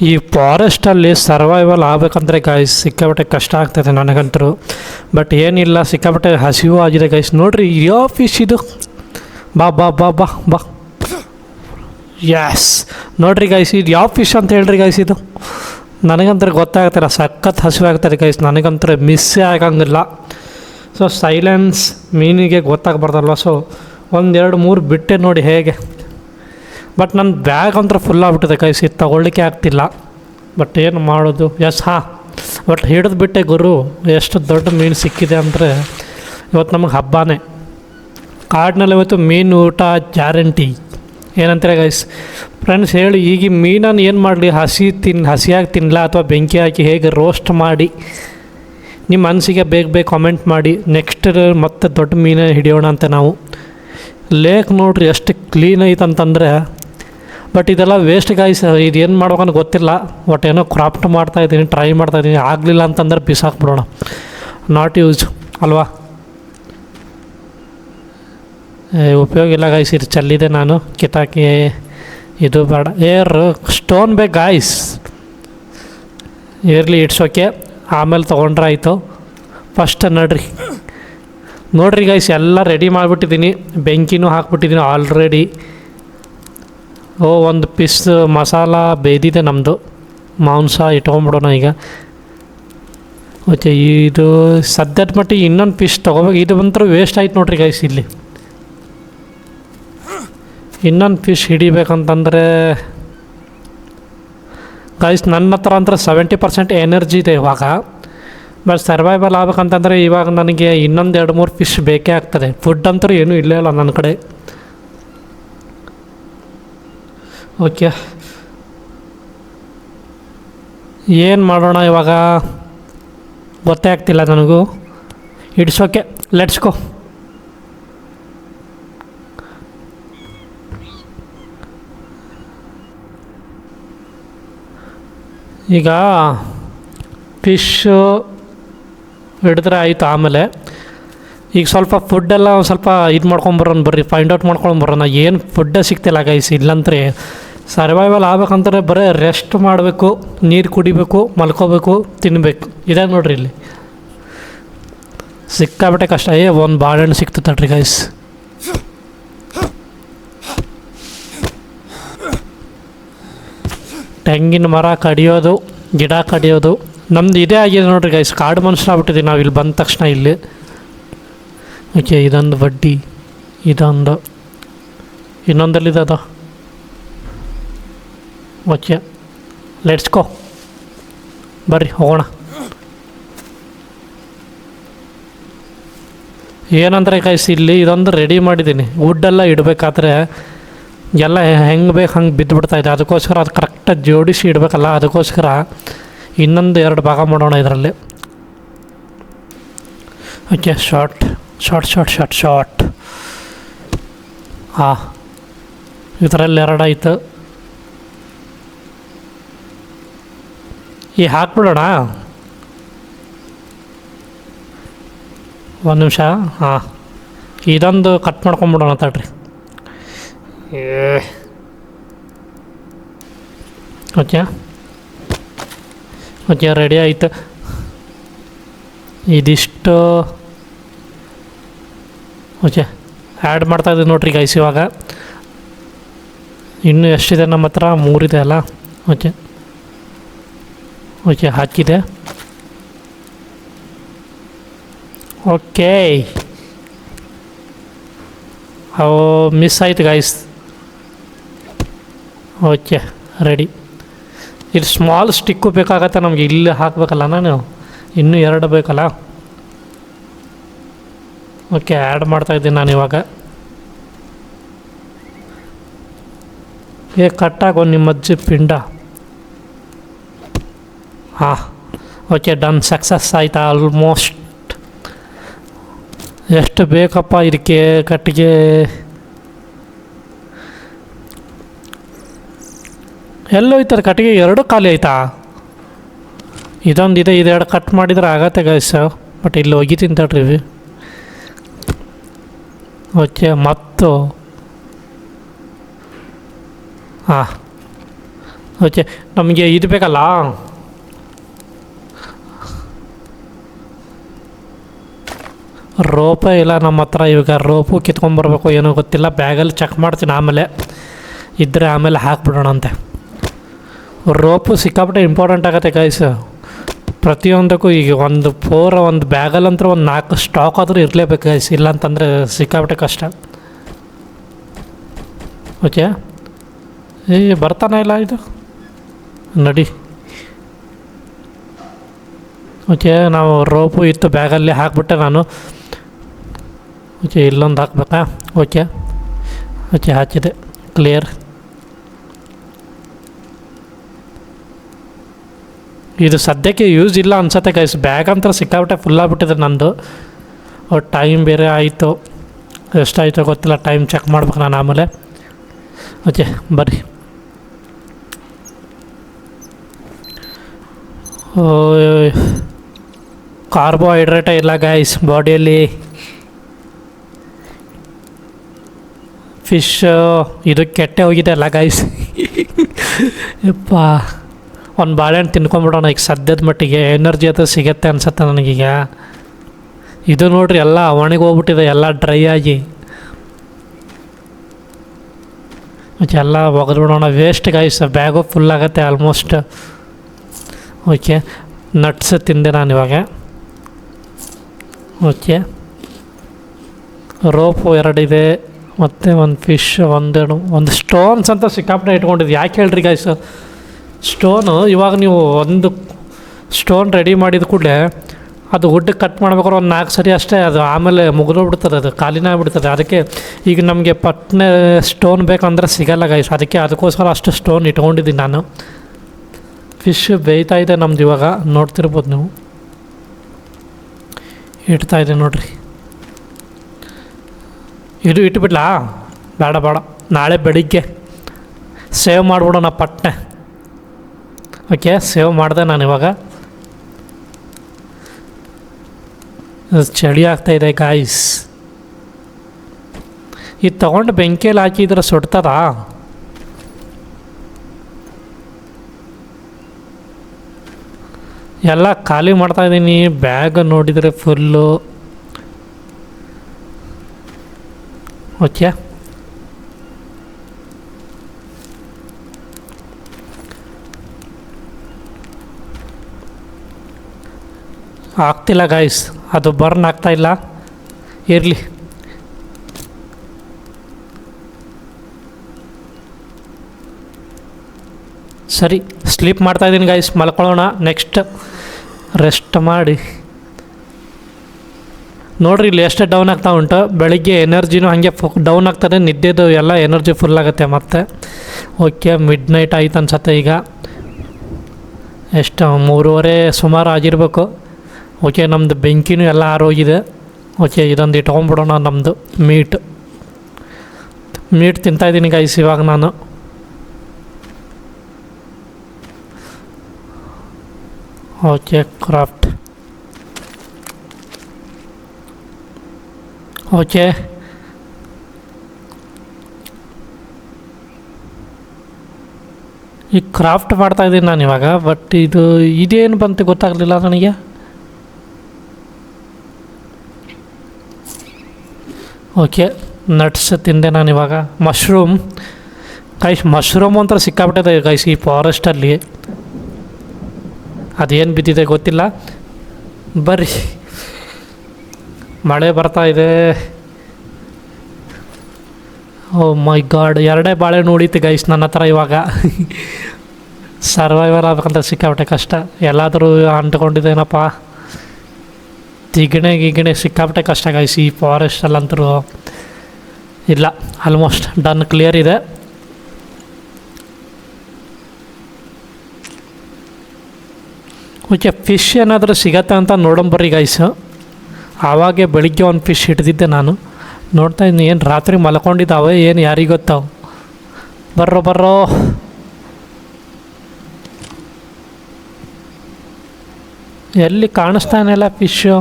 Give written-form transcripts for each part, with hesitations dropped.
ಈ ಫಾರೆಸ್ಟಲ್ಲಿ ಸರ್ವೈವಲ್ ಆಗಬೇಕಂದ್ರೆ ಗೈಸ್ ಸಿಕ್ಕಾಪಟ್ಟೆ ಕಷ್ಟ ಆಗ್ತದೆ ನನಗಂತರೂ. ಬಟ್ ಏನಿಲ್ಲ, ಸಿಕ್ಕಾಪಟ್ಟೆ ಹಸಿವು ಆಗಿದೆ ಗೈಸ್. ನೋಡಿರಿ ಯಾವ ಫಿಶ್ ಇದು, ಬಾ ಬಾ ಬಾ ಬಾ ಬಾ. ಯಸ್, ನೋಡಿರಿ ಗೈಸ್ ಇದು ಯಾವ ಫಿಶ್ ಅಂತ ಹೇಳ್ರಿ ಗೈಸ್. ಇದು ನನಗಂತೂ ಗೊತ್ತಾಗ್ತಿಲ್ಲ, ಸಖತ್ ಹಸಿವು ಆಗ್ತದೆ ಗೈಸ್. ನನಗಂತೂ ಮಿಸ್ಸೇ ಆಗಂಗಿಲ್ಲ. ಸೊ ಸೈಲೆನ್ಸ್ ಮೀನಿಗೆ ಗೊತ್ತಾಗ್ಬಾರ್ದಲ್ವ. ಸೊ 1 2 3 ಬಿಟ್ಟೆ ನೋಡಿ ಹೇಗೆ. ಬಟ್ ನನ್ನ ಬ್ಯಾಗ್ ಅಂತೂ ಫುಲ್ ಆಗ್ಬಿಟ್ಟಿದೆ ಗೈಸ್, ಇದು ತೊಗೊಳ್ಳಿಕ್ಕೆ ಆಗ್ತಿಲ್ಲ. ಬಟ್ ಏನು ಮಾಡೋದು. ಎಸ್ ಹಾಂ, ಬಟ್ ಹಿಡಿದು ಬಿಟ್ಟೆ ಗುರು. ಎಷ್ಟು ದೊಡ್ಡ ಮೀನು ಸಿಕ್ಕಿದೆ ಅಂದರೆ ಇವತ್ತು ನಮಗೆ ಹಬ್ಬನೇ. ಕಾಡಿನಲ್ಲಿ ಇವತ್ತು ಮೀನು ಊಟ ಗ್ಯಾರಂಟಿ. ಏನಂತಾರೆ ಗೈಸ್? ಫ್ರೆಂಡ್ಸ್ ಹೇಳಿ, ಈಗ ಮೀನನ್ನು ಏನು ಮಾಡಲಿ? ಹಸಿಯಾಗಿ ತಿನ್ನಲ ಅಥವಾ ಬೆಂಕಿ ಹಾಕಿ ಹೇಗೆ ರೋಸ್ಟ್ ಮಾಡಿ? ನಿಮ್ಮ ಮನಸ್ಸಿಗೆ ಬೇಗ ಕಾಮೆಂಟ್ ಮಾಡಿ. ನೆಕ್ಸ್ಟ್ ಮತ್ತೆ ದೊಡ್ಡ ಮೀನು ಹಿಡಿಯೋಣ ಅಂತ ನಾವು. ಲೇಕ್ ನೋಡ್ರಿ ಎಷ್ಟು ಕ್ಲೀನ್ ಐತೆ ಅಂತಂದರೆ. ಬಟ್ ಇದೆಲ್ಲ ವೇಸ್ಟ್ ಗೈಸ್. ಇದು ಏನು ಮಾಡ್ಬೇಕಂತ ಗೊತ್ತಿಲ್ಲ. ಬಟ್ ಏನೋ ಕ್ರಾಫ್ಟ್ ಮಾಡ್ತಾಯಿದ್ದೀನಿ, ಟ್ರೈ ಮಾಡ್ತಾಯಿದ್ದೀನಿ. ಆಗಲಿಲ್ಲ ಅಂತಂದ್ರೆ ಬಿಸಾಕ್ಬಿಡೋಣ. ನಾಟ್ ಯೂಸ್ ಅಲ್ವಾ? ಉಪಯೋಗ ಇಲ್ಲ ಗೈಸ್. ಇದು ಚೆಲ್ಲಿದೆ ನಾನು ಕಿತ್ತಾಕಿ. ಇದು ಬೇಡ. ಸ್ಟೋನ್ ಬೇಕು ಗಾಯ್ಸ್. ಇರಲಿ, ಇಟ್ಸ್ ಓಕೆ, ಆಮೇಲೆ ತೊಗೊಂಡ್ರೆ ಆಯಿತು. ಫಸ್ಟ್ ನೋಡ್ರಿ ಗೈಸ್, ಎಲ್ಲ ರೆಡಿ ಮಾಡಿಬಿಟ್ಟಿದ್ದೀನಿ. ಬೆಂಕಿನೂ ಹಾಕ್ಬಿಟ್ಟಿದ್ದೀನಿ ಆಲ್ರೆಡಿ. ಒಂದು ಪೀಸ್ ಮಸಾಲ ಬೇಯ್ದಿದೆ ನಮ್ಮದು. ಮಾಂಸ ಇಟ್ಕೊಂಬಿಡೋಣ ಈಗ. ಓಕೆ, ಇದು ಸದ್ಯದ ಮಟ್ಟಿಗೆ ಇನ್ನೊಂದು ಪೀಸ್ ತೊಗೋಬೇಕು. ಇದು ಒಂಥರ ವೇಸ್ಟ್ ಆಯ್ತು ನೋಡ್ರಿ ಗೈಸ್. ಇಲ್ಲಿ ಇನ್ನೊಂದು ಫಿಶ್ ಹಿಡಿಬೇಕಂತಂದರೆ ಗೈಸ್ ನನ್ನ ಹತ್ರ ಅಂದ್ರೆ 70% ಎನರ್ಜಿ ಇದೆ ಇವಾಗ. ಬಟ್ ಸರ್ವೈವಲ್ ಆಗ್ಬೇಕಂತಂದರೆ ಇವಾಗ ನನಗೆ ಇನ್ನೊಂದು 2 3 ಫಿಶ್ ಬೇಕೇ ಆಗ್ತದೆ. ಫುಡ್ ಅಂತೂ ಏನೂ ಇಲ್ಲೇ ಇಲ್ಲ ನನ್ನ ಕಡೆ. ಓಕೆ, ಏನು ಮಾಡೋಣ ಇವಾಗ ಗೊತ್ತೇ ಆಗ್ತಿಲ್ಲ ನನಗೂ. It's okay, let's go. ಈಗ ಫಿಶ್ಶು ಹಿಡಿದ್ರೆ ಆಯಿತು. ಆಮೇಲೆ ಈಗ ಸ್ವಲ್ಪ ಫುಡ್ಡೆಲ್ಲ ಒಂದು ಸ್ವಲ್ಪ ಇದು ಮಾಡ್ಕೊಂಬರೋಣ ಬರ್ರಿ, ಫೈಂಡ್ ಔಟ್ ಮಾಡ್ಕೊಂಬರೋಣ. ಏನು ಫುಡ್ಡೇ ಸಿಗ್ತಿಲ್ಲ ಗೈಸ್. ಇಲ್ಲಂದ್ರೆ ಸರ್ವೈವಲ್ ಆಗ್ಬೇಕಂದ್ರೆ ಬರೀ ರೆಸ್ಟ್ ಮಾಡಬೇಕು, ನೀರು ಕುಡಿಬೇಕು, ಮಲ್ಕೋಬೇಕು, ತಿನ್ನಬೇಕು. ಇದೆ ನೋಡ್ರಿ ಇಲ್ಲಿ ಸಿಕ್ಕಾಬಿಟ್ಟೆ ಕಷ್ಟ. ಒಂದು ಬಾಳೆಹಣ್ಣು ಸಿಕ್ತು ತಡ್ರಿ ಗೈಸ್. ತೆಂಗಿನ ಮರ ಕಡಿಯೋದು, ಗಿಡ ಕಡಿಯೋದು ನಮ್ದು ಇದೇ ಆಗಿದೆ ನೋಡ್ರಿ ಗೈಸ್. ಕಾಡು ಮನುಷ್ಯರಾಗ್ಬಿಟ್ಟಿದ್ದೀವಿ ನಾವು ಇಲ್ಲಿ ಬಂದ ತಕ್ಷಣ. ಇಲ್ಲಿ ಓಕೆ, ಇದೊಂದು ಬಡ್ಡಿ, ಇದೊಂದು, ಇನ್ನೊಂದಲ್ಲಿದೆ ಅದು. ಓಕೆ, ಲೆಟ್ಸ್ ಗೋ, ಬರ್ರಿ ಹೋಗೋಣ. ಏನಂದರೆ ಗೈಸ್, ಇಲ್ಲಿ ಇದೊಂದು ರೆಡಿ ಮಾಡಿದ್ದೀನಿ. ವುಡ್ಡೆಲ್ಲ ಇಡಬೇಕಾದ್ರೆ ಎಲ್ಲ ಹೆಂಗೆ ಬೇಕು ಹಂಗೆ ಬಿದ್ದುಬಿಡ್ತಾಯಿದೆ. ಅದಕ್ಕೋಸ್ಕರ ಅದು ಕರೆಕ್ಟಾಗಿ ಜೋಡಿಸಿ ಇಡಬೇಕಲ್ಲ. ಅದಕ್ಕೋಸ್ಕರ ಇನ್ನೊಂದು 2 ಭಾಗ ಮಾಡೋಣ ಇದರಲ್ಲಿ. Okay, short. ಹಾಂ, ಇದರಲ್ಲಿ 2 ಆಯಿತು. ಈ ಹಾಕ್ಬಿಡೋಣ. 1 ನಿಮಿಷ. ಹಾಂ, ಇದೊಂದು ಕಟ್ ಮಾಡ್ಕೊಂಬಿಡೋಣ ತಡ್ರಿ. ಓಕೆ, ರೆಡಿ ಆಯಿತು. ಇದಿಷ್ಟು ಓಕೆ ಆ್ಯಡ್ ಮಾಡ್ತಾಯಿದ್ದೀವಿ ನೋಡ್ರಿ ಗೈಸ್. ಇವಾಗ ಇನ್ನೂ ಎಷ್ಟಿದೆ ನಮ್ಮ ಹತ್ರ? 3 ಇದೆ ಅಲ್ಲ. ಓಕೆ ಹಾಕಿದೆ. ಓಕೆ, ಅವು ಮಿಸ್ ಆಯ್ತು ಗೈಸ್. Okay, ready. ಇದು ಸ್ಮಾಲ್ ಸ್ಟಿಕ್ಕು ಬೇಕಾಗತ್ತೆ ನಮಗೆ. ಇಲ್ಲಿ ಹಾಕಬೇಕಲ್ಲ ನಾನು, ಇನ್ನೂ 2 ಬೇಕಲ್ಲ. ಓಕೆ, ಆ್ಯಡ್ ಮಾಡ್ತಾಯಿದ್ದೀನಿ ನಾನು ಇವಾಗ. ಕಟ್ಟಾಗೋ ನಿಮ್ಮ ಅಜ್ಜಿ ಪಿಂಡ. ಹಾಂ, ಓಕೆ ಡನ್, ಸಕ್ಸಸ್ ಆಯಿತಾ ಆಲ್ಮೋಸ್ಟ್. ಎಷ್ಟು ಬೇಕಪ್ಪ ಇದಕ್ಕೆ ಕಟ್ಟಿಗೆ? ಎಲ್ಲೋಯ್ತಾರೆ ಕಟ್ಟಿಗೆ? 2 ಖಾಲಿ ಆಯಿತಾ? ಇದೊಂದಿದೆ, ಇದು 2 ಕಟ್ ಮಾಡಿದ್ರೆ ಆಗತ್ತೆ ಗೈಸ್. ಬಟ್ ಇಲ್ಲಿ ಹೋಗಿತೀನಿ ತಡ್ರಿ. ಓಕೆ, ಮತ್ತು ಹಾಂ ಓಕೆ, ನಮಗೆ ಇದು ಬೇಕಲ್ಲ, ರೋಪೇ ಇಲ್ಲ ನಮ್ಮ ಹತ್ರ. ಇವಾಗ ರೋಪು ಕಿತ್ಕೊಂಬರ್ಬೇಕು, ಏನೋ ಗೊತ್ತಿಲ್ಲ. ಬ್ಯಾಗಲ್ಲಿ ಚೆಕ್ ಮಾಡ್ತೀನಿ ಆಮೇಲೆ, ಇದ್ದರೆ ಆಮೇಲೆ ಹಾಕ್ಬಿಡೋಣಂತೆ. ರೋಪು ಸಿಕ್ಕಾಪಟ್ಟೆ ಇಂಪಾರ್ಟೆಂಟ್ ಆಗುತ್ತೆ ಗೈಸ್ ಪ್ರತಿಯೊಂದಕ್ಕೂ. ಈಗ ಒಂದು ಬ್ಯಾಗಲ್ಲಂತೂ ಒಂದು 4 ಸ್ಟಾಕ್ ಆದರೂ ಇರಲೇಬೇಕು ಗೈಸ್, ಇಲ್ಲಾಂತಂದರೆ ಸಿಕ್ಕಾಪಟ್ಟೆ ಕಷ್ಟ. ಓಕೆ, ಬರ್ತಾನೆ ಇಲ್ಲ ಇದು, ನಡಿ. ಓಕೆ, ನಾವು ರೋಪು ಇತ್ತು ಬ್ಯಾಗಲ್ಲಿ ಹಾಕ್ಬಿಟ್ಟೆ ನಾನು. ಓಕೆ, ಇಲ್ಲೊಂದು ಹಾಕ್ಬೇಕಾ? ಓಕೆ ಓಕೆ, ಹಾಕಿದೆ, ಕ್ಲಿಯರ್. ಇದು ಸದ್ಯಕ್ಕೆ ಯೂಸ್ ಇಲ್ಲ ಅನ್ಸತ್ತೆ ಗೈಸ್. ಬ್ಯಾಗ್ ಅಂತ ಸಿಕ್ಕಾಬಿಟ್ಟೆ ಫುಲ್ ಆಗಿಬಿಟ್ಟಿದೆ ನಂದು. ಟೈಮ್ ಬೇರೆ ಆಯಿತು, ಎಷ್ಟಾಯಿತು ಗೊತ್ತಿಲ್ಲ, ಟೈಮ್ ಚೆಕ್ ಮಾಡ್ಬೇಕು ನಾನು ಆಮೇಲೆ. ಓಕೆ ಬರ್ರಿ. ಕಾರ್ಬೋಹೈಡ್ರೇಟೇ ಇಲ್ಲ ಗೈಸ್ ಬಾಡಿಯಲ್ಲಿ. ಫಿಶ್ ಇದು ಕೆಟ್ಟೆ ಹೋಗಿದೆ ಅಲ್ಲ ಗೈಸ್. ಯಪ್ಪ, ಒಂದು ಬಾಳೆಹಣ್ಣು ತಿನ್ಕೊಂಬಿಡೋಣ ಈಗ ಸದ್ಯದ ಮಟ್ಟಿಗೆ. ಎನರ್ಜಿ ಅದು ಸಿಗುತ್ತೆ ಅನ್ಸುತ್ತೆ ನನಗೀಗ. ಇದು ನೋಡ್ರಿ ಎಲ್ಲ ಒಣಗಿ ಹೋಗ್ಬಿಟ್ಟಿದೆ, ಎಲ್ಲ ಡ್ರೈ ಆಗಿ. ಎಲ್ಲ ಒಗೆದ್ಬಿಡೋಣ, ವೇಸ್ಟ್ ಗೈಸ್. ಬ್ಯಾಗು ಫುಲ್ ಆಗುತ್ತೆ ಆಲ್ಮೋಸ್ಟ್. ಓಕೆ, ನಟ್ಸ್ ತಿಂದೆ ನಾನು ಇವಾಗ. ಓಕೆ, ರೋಪು 2 ಇದೆ, ಮತ್ತು ಒಂದು ಫಿಶ್, ಒಂದು ಸ್ಟೋನ್ಸ್ ಅಂತ ಸಿಕ್ಕಾಪಟ್ಟೆ ಇಟ್ಕೊಂಡಿದ್ದು. ಯಾಕೆ ಹೇಳ್ರಿ ಗೈಸ್, ಸ್ಟೋನು ಇವಾಗ ನೀವು ಒಂದು ಸ್ಟೋನ್ ರೆಡಿ ಮಾಡಿದ ಕೂಡಲೇ ಅದು ವುಡ್ ಕಟ್ ಮಾಡ್ಬೇಕಾದ್ರೆ ಒಂದು 4 ಸರಿ ಅಷ್ಟೇ, ಅದು ಆಮೇಲೆ ಮುಗಿದೋಗ್ಬಿಡ್ತದೆ, ಅದು ಖಾಲಿನೇ ಆಗಿಬಿಡ್ತದೆ. ಅದಕ್ಕೆ ಈಗ ನಮಗೆ ಪಟ್ನೆ ಸ್ಟೋನ್ ಬೇಕಂದ್ರೆ ಸಿಗಲ್ಲ ಗೈಸ್. ಅದಕ್ಕೋಸ್ಕರ ಅಷ್ಟು ಸ್ಟೋನ್ ಇಟ್ಕೊಂಡಿದ್ದೀನಿ ನಾನು. ಫಿಶ್ ಬೇಯ್ತಾ ಇದೆ ನಮ್ದು ಇವಾಗ, ನೋಡ್ತಿರ್ಬೋದು ನೀವು. ಇಡ್ತಾಯಿದೆ ನೋಡ್ರಿ. ಇದು ಇಟ್ಬಿಡ್ಲಾ? ಬೇಡ, ನಾಳೆ ಬೆಳಿಗ್ಗೆ ಸೇವ್ ಮಾಡಿಬಿಡೋಣ ಪಟ್ನೆ. ಓಕೆ, ಸೇವ್ ಮಾಡಿದೆ ನಾನು ಇವಾಗ. ಚಳಿ ಆಗ್ತಾಯಿದೆ ಗಾಯ್ಸ್. ಇದು ತೊಗೊಂಡು ಬೆಂಕಿಯಲ್ಲಿ ಹಾಕಿದ್ರೆ ಸುಡ್ತದಾ? ಎಲ್ಲ ಖಾಲಿ ಮಾಡ್ತಾಯಿದ್ದೀನಿ. ಬ್ಯಾಗ್ ನೋಡಿದರೆ ಫುಲ್ಲು. ಓಕೆ, ಆಗ್ತಿಲ್ಲ ಗಾಯ್ಸ್, ಅದು ಬರ್ನ್ ಆಗ್ತಾಯಿಲ್ಲ. ಇರಲಿ, ಸರಿ. ಸ್ಲೀಪ್ ಮಾಡ್ತಾಯಿದ್ದೀನಿ ಗಾಯ್ಸ್, ಮಲ್ಕೊಳ್ಳೋಣ. ನೆಕ್ಸ್ಟ್ ರೆಸ್ಟ್ ಮಾಡಿ ನೋಡಿರಿ ಇಲ್ಲಿ ಎಷ್ಟು ಡೌನ್ ಆಗ್ತಾ ಉಂಟು. ಬೆಳಿಗ್ಗೆ ಎನರ್ಜಿನೂ ಹಾಗೆ ಡೌನ್ ಆಗ್ತದೆ, ನಿದ್ದೆದು ಎಲ್ಲ ಎನರ್ಜಿ ಫುಲ್ ಆಗುತ್ತೆ ಮತ್ತೆ. ಓಕೆ, ಮಿಡ್ ನೈಟ್ ಆಯ್ತು ಅನ್ಸತ್ತೆ ಈಗ. ಎಷ್ಟು 3:30 ಸುಮಾರು ಆಗಿರಬೇಕು. ಓಕೆ, ನಮ್ಮದು ಬೆಂಕಿನೂ ಎಲ್ಲ ಆರೋಗಿದೆ. ಓಕೆ, ಇದೊಂದು ಇಟ್ಕೊಂಡ್ಬಿಡೋಣ. ನಮ್ಮದು ಮೀಟ್ ತಿಂತಾಯಿದ್ದೀನಿ ಗೈಸ್ ಇವಾಗ ನಾನು. Okay, craft. ಓಕೆ, ಈಗ ಕ್ರಾಫ್ಟ್ ಮಾಡ್ತಾಯಿದ್ದೀನಿ ನಾನು ಇವಾಗ. ಬಟ್ ಇದೇನು ಬಂತು ಗೊತ್ತಾಗಲಿಲ್ಲ ನನಗೆ. ಓಕೆ, ನಟ್ಸ್ ತಿಂದೆ ನಾನು ಇವಾಗ. ಮಶ್ರೂಮ್ ಅಂತ ಸಿಕ್ಕಾಬಿಟ್ಟಿದೆ ಗೈಸ್ ಈ ಫಾರೆಸ್ಟಲ್ಲಿ. ಅದೇನು ಬಿದ್ದಿದೆ ಗೊತ್ತಿಲ್ಲ. ಬರ್ರಿ, ಮಳೆ ಬರ್ತಾ ಇದೆ. ಓ ಮೈ ಗಾಡ್, 2 ಬಾಳೆಹಣ್ಣು ಉಳಿತು ಗೈಸ್ ನನ್ನ ಹತ್ರ ಇವಾಗ. ಸರ್ವೈವರ್ ಆಗ್ಬೇಕಂತ ಸಿಕ್ಕಾಬಿಟ್ಟೆ ಕಷ್ಟ. ಎಲ್ಲಾದರೂ ಅಂಟ್ಕೊಂಡಿದ್ದೇನಪ್ಪ. ಗಿಗಣೆ ಸಿಕ್ಕಾಬಿಟ್ಟೆ ಕಷ್ಟ ಗೈಸ್ ಈ ಫಾರೆಸ್ಟಲ್ಲಂತರೂ. ಇಲ್ಲ, ಆಲ್ಮೋಸ್ಟ್ ಡನ್, ಕ್ಲಿಯರ್ ಇದೆ. ಓಕೆ, ಫಿಶ್ ಏನಾದರೂ ಸಿಗತ್ತೆ ಅಂತ ನೋಡಂಬರ್ರಿ ಗೈಸ್. ಆವಾಗೆ ಬೆಳಿಗ್ಗೆ ಒಂದು ಫಿಶ್ ಹಿಡ್ದಿದ್ದೆ ನಾನು. ನೋಡ್ತಾ ಇದ್ದೀನಿ, ಏನು ರಾತ್ರಿ ಮಲ್ಕೊಂಡಿದ್ದಾವೆ ಏನು ಯಾರಿಗೆ ಗೊತ್ತಾವು. ಬರ್ರೋ ಎಲ್ಲಿ ಕಾಣಿಸ್ತಾನಿಲ್ಲ ಫಿಶ್ಶು.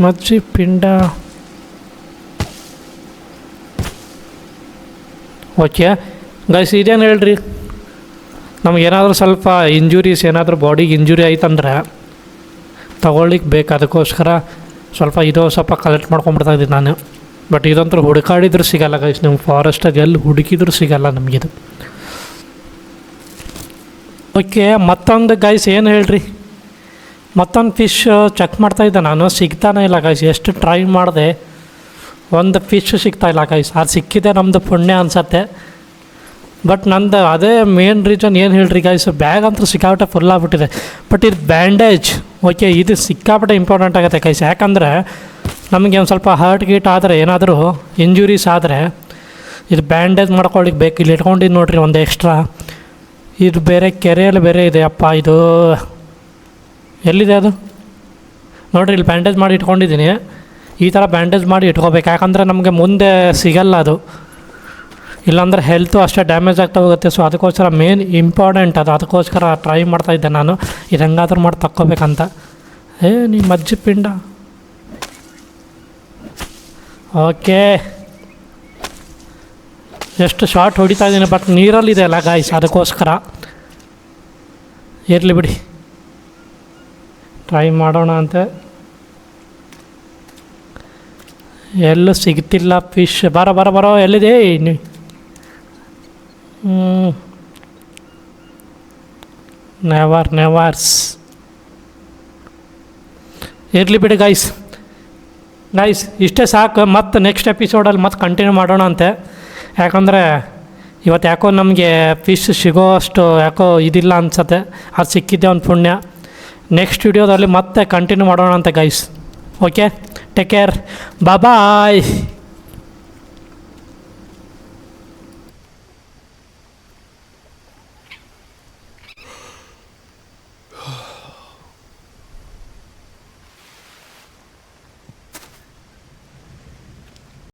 ಮಜ್ಜಿ ಪಿಂಡ. ಓಕೆ ಗೈಸ್, ಇದೇನು ಹೇಳ್ರಿ, ನಮಗೇನಾದರೂ ಸ್ವಲ್ಪ ಇಂಜುರೀಸ್, ಏನಾದರೂ ಬಾಡಿಗೆ ಇಂಜುರಿ ಆಯ್ತಂದ್ರೆ ತಗೊಳ್ಳಿಕ್ಕೆ ಬೇಕು. ಅದಕ್ಕೋಸ್ಕರ ಸ್ವಲ್ಪ ಕಲೆಕ್ಟ್ ಮಾಡ್ಕೊಂಬಿಡ್ತಾ ಇದ್ದೀನಿ ನಾನು. ಬಟ್ ಇದಂತೂ ಹುಡುಕಾಡಿದ್ರೂ ಸಿಗೋಲ್ಲ ಗೈಸ್, ನಿಮ್ಗೆ ಫಾರೆಸ್ಟಾಗಿ ಎಲ್ಲಿ ಹುಡುಕಿದ್ರೂ ಸಿಗೋಲ್ಲ ನಮಗಿದು. ಓಕೆ, ಮತ್ತೊಂದು ಗೈಸ್ ಏನು ಹೇಳ್ರಿ, ಮತ್ತೊಂದು ಫಿಶ್ ಚೆಕ್ ಮಾಡ್ತಾಯಿದ್ದೆ ನಾನು, ಸಿಗ್ತಾನೆ ಇಲ್ಲ ಗೈಸ್. ಎಷ್ಟು ಟ್ರೈ ಮಾಡಿದೆ, ಒಂದು ಫಿಶ್ ಸಿಗ್ತಾಯಿಲ್ಲ ಗೈಸ್. ಅದು ಸಿಕ್ಕಿದೆ ನಮ್ಮದು ಪುಣ್ಯ ಅನ್ಸತ್ತೆ. ಬಟ್ ನಂದು ಅದೇ ಮೇನ್ ರೀಸನ್ ಏನು ಹೇಳ್ರಿ ಗೈಸ್, ಬ್ಯಾಗ್ ಅಂತೂ ಸಿಕ್ಕಾಪಟ್ಟೆ ಫುಲ್ ಆಗಿಬಿಟ್ಟಿದೆ. ಬಟ್ ಇದು ಬ್ಯಾಂಡೇಜ್, ಓಕೆ, ಇದು ಸಿಕ್ಕಾಪಟ್ಟೆ ಇಂಪಾರ್ಟೆಂಟ್ ಆಗುತ್ತೆ ಗೈಸ್. ಯಾಕಂದರೆ ನಮಗೆ ಒಂದು ಸ್ವಲ್ಪ ಹರ್ಟ್ ಗೀಟ್ ಆದರೆ, ಏನಾದರೂ ಇಂಜುರೀಸ್ ಆದರೆ ಇದು ಬ್ಯಾಂಡೇಜ್ ಮಾಡ್ಕೊಳ್ಳಿಕ್ಕೆ ಬೇಕು. ಇಲ್ಲಿ ಇಟ್ಕೊಂಡಿದ್ದು ನೋಡಿರಿ ಒಂದು ಎಕ್ಸ್ಟ್ರಾ. ಇದು ಬೇರೆ ಕೆರೆಯಲ್ಲಿ ಬೇರೆ ಇದೆ ಅಪ್ಪ. ಇದು ಎಲ್ಲಿದೆ ಅದು ನೋಡಿರಿ, ಇಲ್ಲಿ ಬ್ಯಾಂಡೇಜ್ ಮಾಡಿ ಇಟ್ಕೊಂಡಿದ್ದೀನಿ. ಈ ಥರ ಬ್ಯಾಂಡೇಜ್ ಮಾಡಿ ಇಟ್ಕೋಬೇಕು, ಯಾಕಂದರೆ ನಮಗೆ ಮುಂದೆ ಸಿಗಲ್ಲ ಅದು, ಇಲ್ಲಾಂದರೆ ಹೆಲ್ತು ಅಷ್ಟೇ ಡ್ಯಾಮೇಜ್ ಆಗ್ತಾ ಹೋಗುತ್ತೆ. ಸೊ ಅದಕ್ಕೋಸ್ಕರ ಮೇನ್ ಇಂಪಾರ್ಟೆಂಟ್ ಅದು. ಅದಕ್ಕೋಸ್ಕರ ಟ್ರೈ ಮಾಡ್ತಾಯಿದ್ದೆ ನಾನು, ಇದು ಹೆಂಗಾದ್ರೂ ಮಾಡಿ ತಕ್ಕೋಬೇಕಂತ. ನಿಮ್ಮ ಮಜ್ಜಿ ಪಿಂಡ. ಓಕೆ, ಎಷ್ಟು ಶಾರ್ಟ್ ಹೊಡಿತಾ ಇದ್ದೀನಿ, ಬಟ್ ನೀರಲ್ಲಿದೆ ಅಲ್ಲ ಗಾಯ್ಸ್, ಅದಕ್ಕೋಸ್ಕರ ಇರಲಿ ಬಿಡಿ, ಟ್ರೈ ಮಾಡೋಣ ಅಂತ. ಎಲ್ಲೂ ಸಿಗ್ತಿಲ್ಲ ಫಿಶ್. ಬರೋ ಎಲ್ಲಿದೆ ನೀ? ನೆವರ್ಸ್. ಇರಲಿ ಬಿಡಿ ಗೈಸ್, ಇಷ್ಟೇ ಸಾಕು. ಮತ್ತು ನೆಕ್ಸ್ಟ್ ಎಪಿಸೋಡಲ್ಲಿ ಮತ್ತೆ ಕಂಟಿನ್ಯೂ ಮಾಡೋಣ ಅಂತೆ. ಯಾಕಂದರೆ ಇವತ್ತು ಯಾಕೋ ನಮಗೆ ಫಿಶ್ ಸಿಗೋ ಅಷ್ಟು ಯಾಕೋ ಇದಿಲ್ಲ ಅನ್ಸತ್ತೆ. ಅದು ಸಿಕ್ಕಿದ್ದೆ ಒಂದು ಪುಣ್ಯ. ನೆಕ್ಸ್ಟ್ ವಿಡಿಯೋದಲ್ಲಿ ಮತ್ತೆ ಕಂಟಿನ್ಯೂ ಮಾಡೋಣ ಅಂತೆ ಗೈಸ್. ಓಕೆ, ಟೇಕ್ ಕೇರ್, ಬಾಯ್.